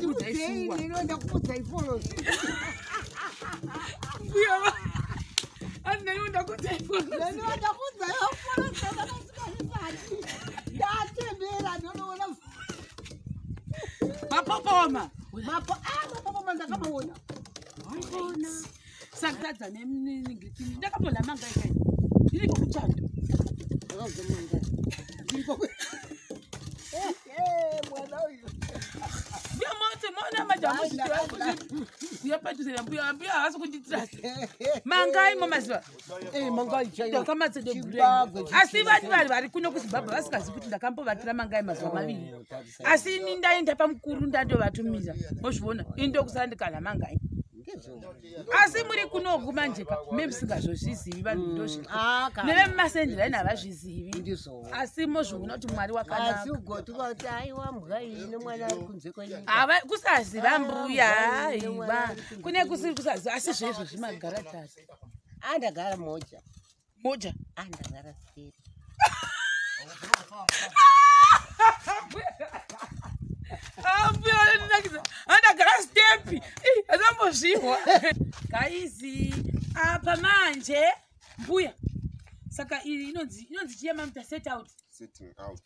ndikudzaishuwa ndinoenda kupudza iforosi mbuya andinoenda kupudza iforosi ndinoenda kupudza iforosi ndatembera ndonoona mapopoma mapopoma ndakamaona ona sakutadza neminingiti ndakambona manga ikai ndiri kuchando mwana uyu mbuya mote mona majamuuyapatuzera mbuya mbuya havasi kunditirasa mangai momaziva ndakamatsedebasi vati vari vari kuno kuzimbabwe vasikazi kuti ndakambovatira mangai mazuva maviri asi ini ndaenda pamukuru ndandovatumira mozviona indokusara ndikana mangai asi muri kunoku manjeka memusingazozvizivi vanhu ndozvika nevemumasendiraini havazvizivi asi mozviona kuti mwari wakanaka kusaziva mbuya iva kune kusiri kusaziva asi zvezvo zvimagara tasi andagara moja andagara step andagara stepi azambozviwa gaizi apa manje mbuya saka iri inonzi chiyamamuta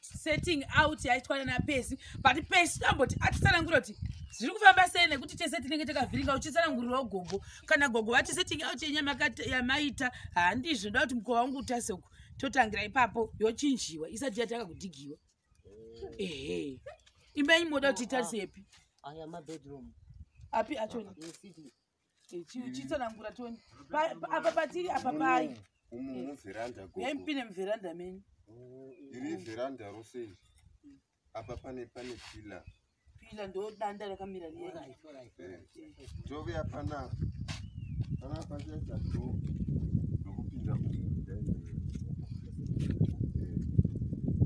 setting out yaitwana napesi but pesi tamboti atisanangura kuti zviri kufamba sei nekuti tese tinenge takavhiringa uchitsanangurirawo gogo kana gogo vati setting out yenyama yamaita handizvo nda kuti mukova wangu utaseku totangira ipapo yochinjiwa isati yatanga kudhigiwa ehe imba imoda kuti itarisepi aya mabedroom api achona chitsanangura toni apa patiri apa pai yaipinde mveranda menyu iri veranda rose apa pane pila ndo danda rakamira riye tove apana pachaita do nokupinda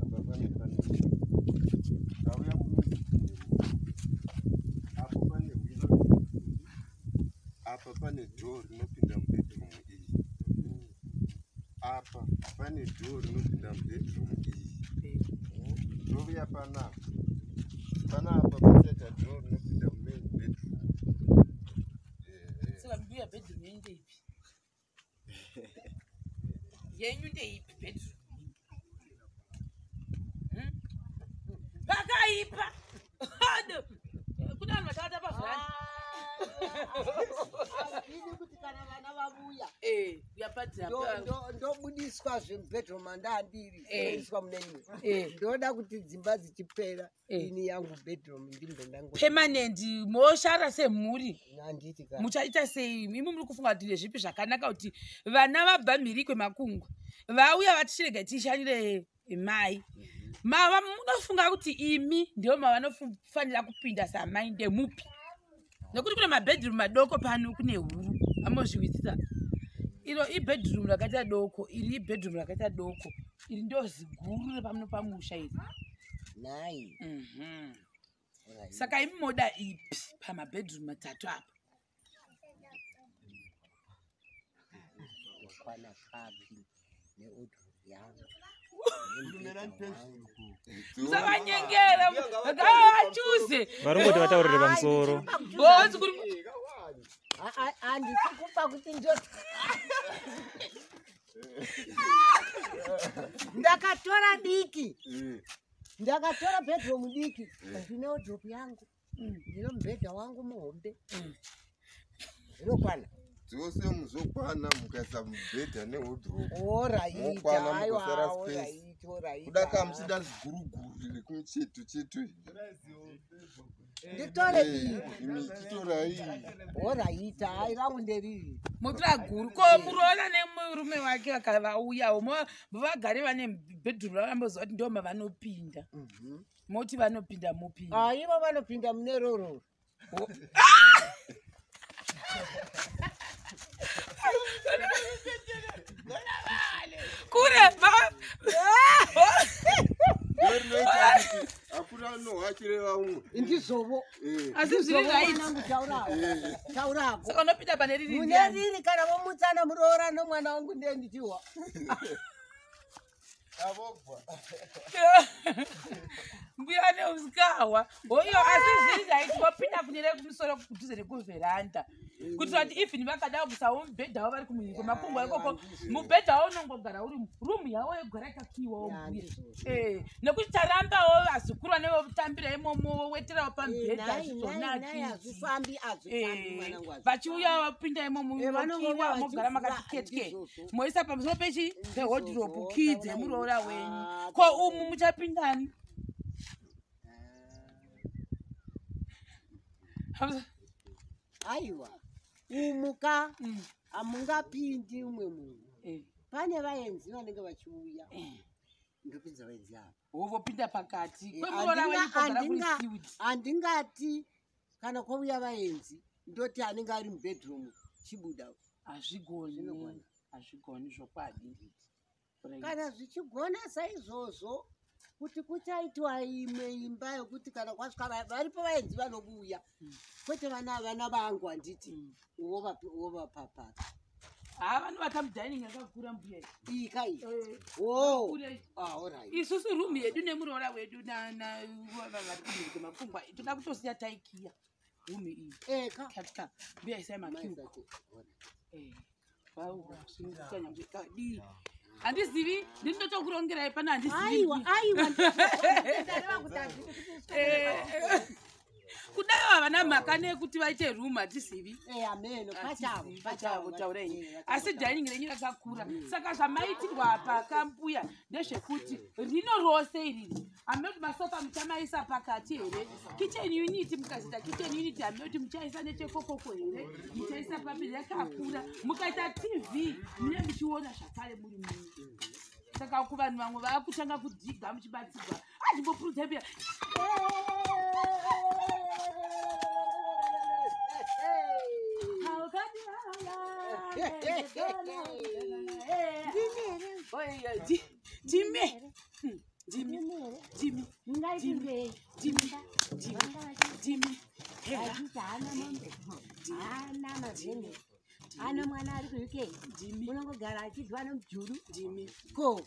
apa pane auya apo pane window apa pane door rinopinda mubedroom iyi apa pane door rinopinda mubedroom iyi tove apana apa pachaita door rinopinda mumain bedroom saka mbuya bedroom yenyu ndeipi yenyu ndeipi bedroom pakaipa kuna vanhu vakavata pavhurani ini kuti kana vana vabuya uyapadzira ndobudiswa zvemubedroom andandiri oiswa mune imwe ndoda kuti dzimba dzichipera ini yangu bedroom ndimbe ndango permanent moshara semhuri nanditi muchaita sei imi muri kufunga kuti ndezvipi zvakanaka kuti vana vabva mhiri kwemakungwa vauya vatichirega tishandire mai mava munofunga kuti imi ndivo mavanofanira kupinda samai ndemupi nekuti kune mabedroom madoko pano kune huru amozviwitsisa iro ibedroom rakaita doko iri ibedroom rakaita doko iri ndo ziguru repamuno pamusha iri nai saka imi moda ipi pamabedroom matatu apa kwakanaka neudhuru musavanyengera ngavachuze varongoti vataurire pamusoro handisi kupa kuti ndakatora diki ndakatora bedroom diki ndine wardrobe yangu ndine mubhedha wangu muhombe zvinokwana dzose muzokwana mukaisa mubhedha newardrobe kuda kamusida ziguruguru riri kumucheto cheto nditore itorai oraita hai rangu nderiri mutora guru ko muroona nemurume wake vakavauyawo vagare vane bedroom ravamboziva kuti ndo mavanopinda moti vanopinda mupinda ivo vanopinda mune roro kure akuna nohachire vamwe indizovo asi zviri nangu taurako saka unopinda pane riri mune riri kana vomutsana muroora nomwana wangu ndiye ndichiwa Abogwa. Mbuya neusikawa. Oyo asizvingaitwa pinda kunere kumusoro kudhuze nekuveranda. Kuitira kuti even vakada kusawo mubhedha wavo vari kumunyika mapungu ikoko mubhedha wavo unongogara uri rumu yavo yogara yakakiwawo mbuya. Nekuti tarambawo vazukurwa nevotambira imomo woweterawo pamubhedha azvifambi vachiuya vapinda imomo mokiwa mogara makati ketke moisa pamusoro pechi pehodhiropu kii dzemuroora wenyu. Ko umu muchapindani? Aiwa umuka amungapindi umwe munhu. Pane vaenzi vanenge vachiuya ndopinza vaenzi ava wovopinda pakati kwemuroora wenyu kogara kuri siwidi. Handingati kana kwauya vaenzi ndoti anenge ari mubedroom chibuda. Hazvigoni zvokwadi. Kana zvichigona saizvozvo kuti kuchaitwa imwe imba yokuti kana kwasvika varipo vaenzi vanobuya kwete vana vangu handiti wovapapata. Vanovata mudining yakakura mbuya ikai. Isusu rumu yedu nemuroora wedu vari kumhiri kwemakungwa toda kutosiya taikiya rumu iyi katika mbuya isai makiuko. Handizivi ndinotokurongerai pana handizivi. Kudai havana mhaka nekuti vaite room hatizivi. Pachavo taurai. Asi dining renyu rakakura. Saka zvamaitirwa apa kambuya ndezvekuti rino rose iriri hamunoti masofa muchamaisa pakati here. Kitchen unit mukaita kitchen unit hamunoti muchaisa nechekokoko here. Muchaisa papiri yakakura. Mukaita TV mune muchiona zvakare muri munhu. Saka kuvanhu vamwe vakutanga kudhiga muchibatsirwa. Hazvimbopurutsa pia. Ana mwana ari kuike unongogara achidwa nomujuru ko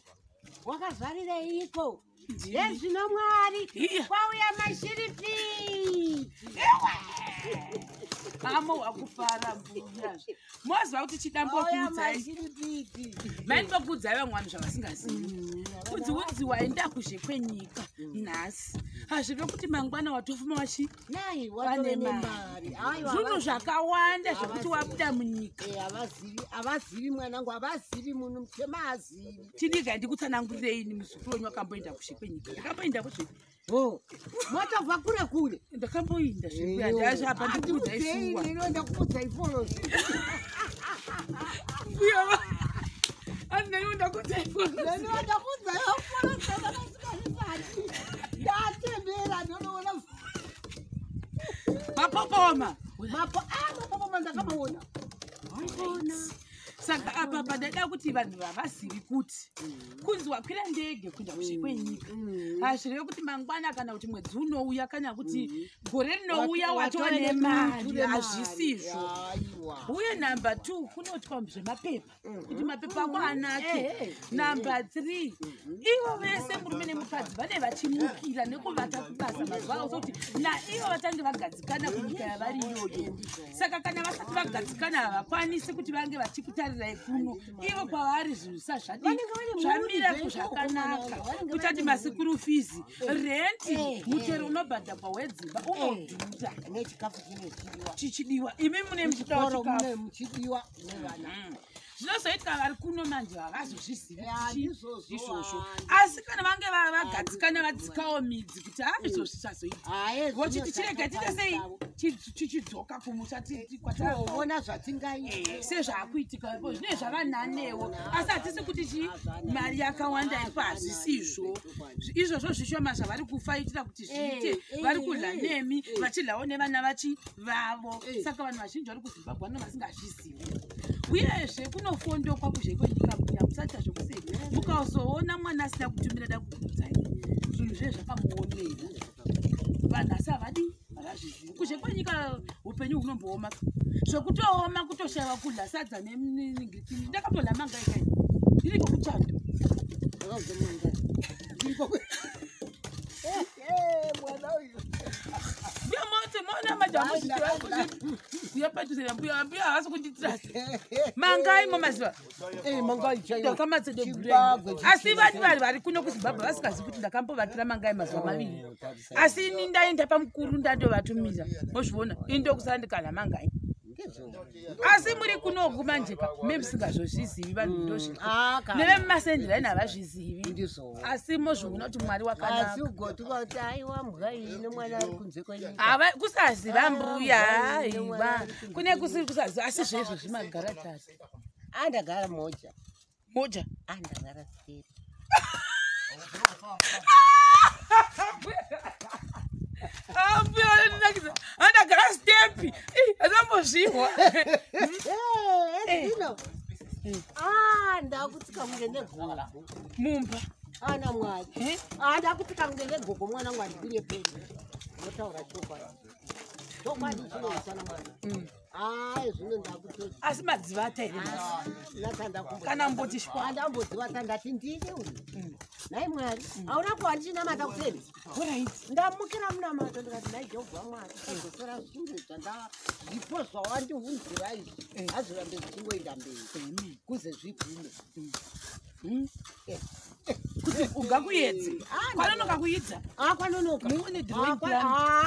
wakavharireiko yezvino Mwari kwauya mashiripi amo wakufara mbuya mwaziva kuti chidambokuudzai mainokuudzai vamwe vanhu zvavasingazivi kudzi udzi waenda kuzhe kwenyika nhasi hazvive kuti mangwana watofuma vane mari zvinhu zvakawanda zvekuti wabuda munyika. Havazivi mwanangu, havazivi munhu mutema hazivi. Tindiga ndikutsanangurirei muzukuru wenyu akamboenda kuzhe kwenyika. Ndakamboenda kuzhe mwatobva kure kure. Ndakamboinda zvekuya ndazvapa ndikuudza isuwa. Ndakuudza iforosi. Mbuya andinoda kuudza iforosi. Ndakuudza iforosi. Ndatembera ndonoona mapopoma. Mapopoma ndakamaona. Saka apa padada kuti vanhu vavazivi kuti kunzi wakwira ndege kuenda kuzhe kwenyika hazvireve kuti mangwana kana kuti mwedzi unouya kana kuti gore rinouya watone mari hazvisizvo. Uye namba 2 kunotwa zvemapepa kuti mapepa ako anake. Namba 3 ivo vese murume nemukadzi vane vachimukira nekuvata kubasa mazuva avo sokuti naivo vatange vagadzikana kunyika yavari iyoyo. Saka kana vasati vagadzikana havakwanisi kuti vange vachikutarirai kuno ivo kwavari zvinhu zvamira zvakanaka kutati masikuru fizi renti mutero unobhadharwa wedzimba unodhura chichidiwa imi mune muchidiwa zvinozoitika vari kuno manje havazozvizivi izvozvo. Asi kana vange vagadzikana vadzikawo midzi kuti izvo zvichazoita vochiti chirega tiite sei tichidzoka kumusha kwataona zvatingaita sezvaakuitika ipo zvine zvavananewo. Asi hatisi kuti mari yakawanda ipo hazvisizvo. Izvozvo zvishoma zvavari kufaitira kuti zviite vari kudla nemi vachidlawo nevana vachivavo. Saka vanhu vazhinji vari kuZimbabwe vasingasvizivi. Uyezve kunofondokwa kuzhe kwenyika mbuya musati zvokusei mukazoona mwana asina kutumira da kukudzai zvinhu zve zvakamuomera vanhu asi havadi havazvizivi. Kuzhe kwenyika upenyu hunombooma zvokutooma kutoshaiwa kudla sadza neminingitini. Ndakambodla mangaikai ndiri kwekuchando mwana uyu. Mbuya mote mona majamu mbuya hasi kunditrasa. Mangai mamaziva. Mangai chaiyo. Ndakamatse brain. Asi vanhu vari kuno kuZimbabwe vasikazi kuti ndakambovatira mangai mazuva maviri. Asi ini ndaenda pamukuru ndandovatumira. Mozviona indokusara ndikana mangai. Asi muri kunoku manjeka memusingazozvizivi vanhu ndozvika neve mumasendera ina havazvizivi asi mozviona kuti mwari wakanaka kusaziva mbuya iva kune kusiri kusaziva asi zvezvo zvimagara tasi andagara moja andagara step andagara stepi azambozviwa ndakutsika kunge negogo mumba ana mwari ndakutsika kunge negogo mwana mwari kunye pedu notaura chokwadi chinoisana mwana zvino ndakutoa asi madzivata here kana mbotishwa ndambodzivata ndati ndini uyu nai mwari hauna kuva ndichinamata kuteni ndamukira munamato ndikati nai jehovha mwari azosora zvinhu zvipo zvawandiunzira izvi hazorambe zvichingoenda mberi kuze zvigume kuti ungakuedze kwanonoka kuidza kwanonoka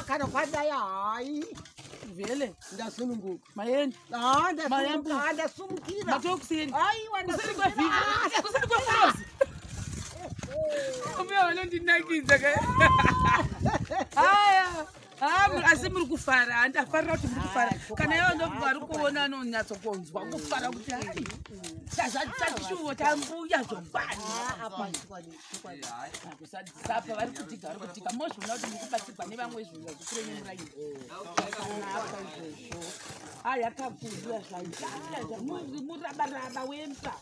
kana kwadai hai vele ndasununguka maenda ndasumukira matokuseni kuseri kwevhiki kuseri kwefurozi umeya vanondinakidza ka haya asi muri kufara handafarira kuti muri kufara kana ivo ndovari kuona anonyatsokonzwa kufara kuti hai satishuvo tambuya zvobani kusadzisapa vari kutika vari kutika mozviona kuti ndikubatsirwa nevamwe zvinhu zvikurenyemuraini haya kakuzwa zvaizaa murabaraba wemba